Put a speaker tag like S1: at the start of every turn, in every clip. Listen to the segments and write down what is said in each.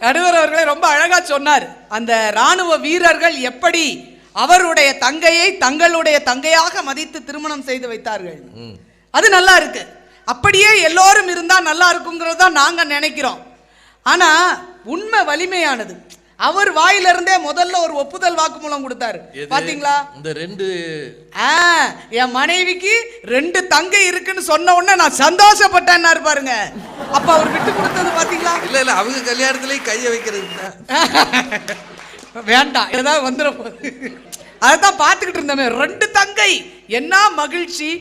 S1: நடுவர் அவர்களே ரொம்ப அழகா சொன்னார். அந்த ராணுவ வீரர்கள் எப்படி அவருடைய தங்கையை தங்களுடைய தங்கையாக மதித்து திருமணம் செய்து வைத்தார்கள். அது நல்லா இருக்கு. அப்படியே எல்லோரும் இருந்தா நல்லா இருக்குங்கிறது தான் நாங்க நினைக்கிறோம். ஆனா உண்மை வலிமையானது. அவர் வாயிலிருந்தே முதல்ல ஒரு ஒப்புதல் வாக்குமூலம் கொடுத்தாரு. பாத்தீங்களா?
S2: இந்த ரெண்டு
S1: என் மனைவிக்கு 2 தங்கை இருக்குன்னு சொன்ன உடனே நான் சந்தோஷப்பட்டேன் பாருங்க. அப்ப அவர் விட்டு கொடுத்தது பாத்தீங்களா?
S2: இல்ல அவங்க கல்யாணத்திலேயே கைய வைக்கிறது
S1: வேண்டாம், ஏதாவது வந்துட போகுது. அதான் பார்த்துக்கிட்டு இருந்தோமே 2 தங்கை. என்ன மகிழ்ச்சி.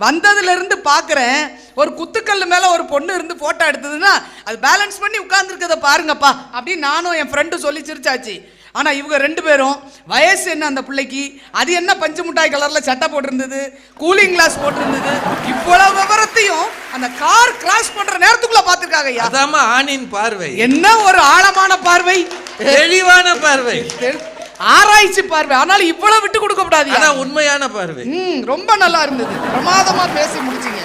S1: வந்ததுல இருந்து பாக்குறேன், ஒரு குத்துக்கல்லு மேல ஒரு பொண்ணு இருந்து போட்டோ எடுத்ததுன்னா அது பேலன்ஸ் பண்ணி உட்கார்ந்துருக்கத பாருங்கப்பா அப்படின்னு நானும் என் ஃப்ரெண்டு சொல்லி சிரிச்சாச்சு. ஆனா இவங்க 2 பேரும் வயசு என்ன அந்த பிள்ளைக்கு, அது என்ன பஞ்சு மிட்டாய் கலர்ல சட்டை போட்டிருந்தது, கூலிங் கிளாஸ் போட்டிருந்தது, இவ்வளவு விவரத்தையும் அந்த கார் கிராஸ் பண்ற நேரத்துக்குள்ள பாத்துருக்காங்க.
S2: அதாம ஆணின் பார்வை
S1: என்ன ஒரு ஆழமான பார்வை,
S2: தெளிவான பார்வை,
S1: ஆராய்ச்சி பார்வை. ஆனாலும் இவ்வளவு விட்டு கொடுக்க கூடாது.
S2: ஆனா உண்மையான பார்வை.
S1: ரொம்ப நல்லா இருந்தது. பிரமாதமா பேசி முடிச்சிங்க.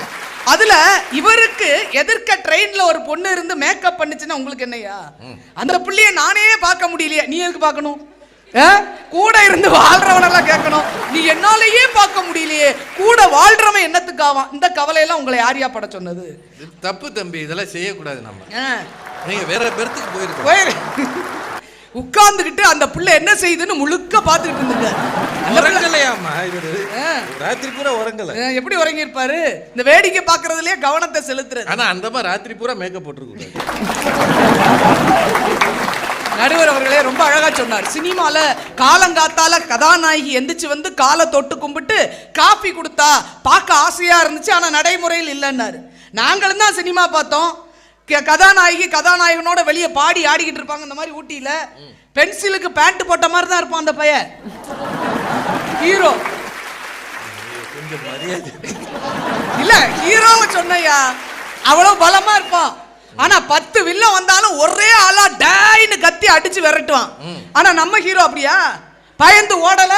S1: அதுல இவருக்கு எதிர்க்க ட்ரெயின்ல ஒரு பொண்ணு இருந்து மேக்கப் பண்ணுச்சுன்னா உங்களுக்கு என்னையா? அந்த புள்ளைய நானே பார்க்க முடியலையே, நீ எதுக்கு பார்க்கணும்? கூட இருந்து வாழ்றவனெல்லாம் கேட்கணும், நீ என்னாலேயே பார்க்க முடியலையே, கூட வாழ்றவன் என்னத்துக்காவான்? இந்த கவலையெல்லாம் உங்களை யாரையா பட சொன்னது?
S2: தப்பு தம்பி, இதெல்லாம் செய்யக்கூடாது. நம்ம நீங்க வேற பேர்த்துக்கு போயிருக்கு.
S1: உட்கார்ந்துகிட்டு அந்த புள்ள என்ன செய்யுதுன்னு முழுக்க பாத்துக்கிட்டு இருந்துங்க.
S2: ராத்திரி பூரா உறங்கல.
S1: எப்படி உறங்கி இருப்பாரு? இந்த வேடிக்கை பாக்குறதுலயே கவனத்தை செலுத்துறது.
S2: ஆனா அந்த மாதிரி ராத்திரி பூரா மேக்கப் போட்டுருக்கூடாது.
S1: நடுவர் அவர்களே ரொம்ப அழகா சொன்னார். சினிமால காலங்காத்தால கதாநாயகி எந்திரிச்சு வந்து காலை தொட்டு கும்பிட்டு காஃபி கொடுத்தா பார்க்க ஆசையா இருந்துச்சு, ஆனா நடைமுறையில் இல்லைன்னாரு. நாங்களும் தான் சினிமா பார்த்தோம். கதாநாயகி கதாநாயகனோட வெளியே பாடி ஆடிக்கிட்டு இருப்பாங்க. இந்த மாதிரி ஊட்டியில பென்சிலுக்கு பேண்ட் போட்ட மாதிரி தான் இருப்பான் அந்த பையன் ஹீரோ. இல்ல ஹீரோவை சொன்னையா, அவ்வளவு பலமா இருப்பான். ஆனா 10 வில்லன் வந்தாலும் ஒரே ஆளா டாய்னு கத்தி அடிச்சு விரட்டுவான். ஆனா நம்ம ஹீரோ அப்படியா? பயந்து ஓடல.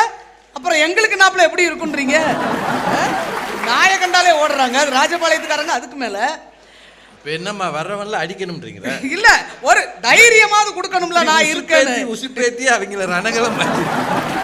S1: அப்புறம் எங்களுக்கு நாப்புல எப்படி இருக்குன்றீங்க? நாயகண்டாலே ஓடுறாங்க ராஜபாளையத்துக்காரங்க. அதுக்கு மேல
S2: என்னம்மா வர்றவன்ல அடிக்கணும்ன்றீங்க?
S1: இல்ல, ஒரு தைரியமாவது கொடுக்கணும்ல. நான் இருக்கேன்
S2: உசுப்பேத்தி அவங்கள ரணகலம்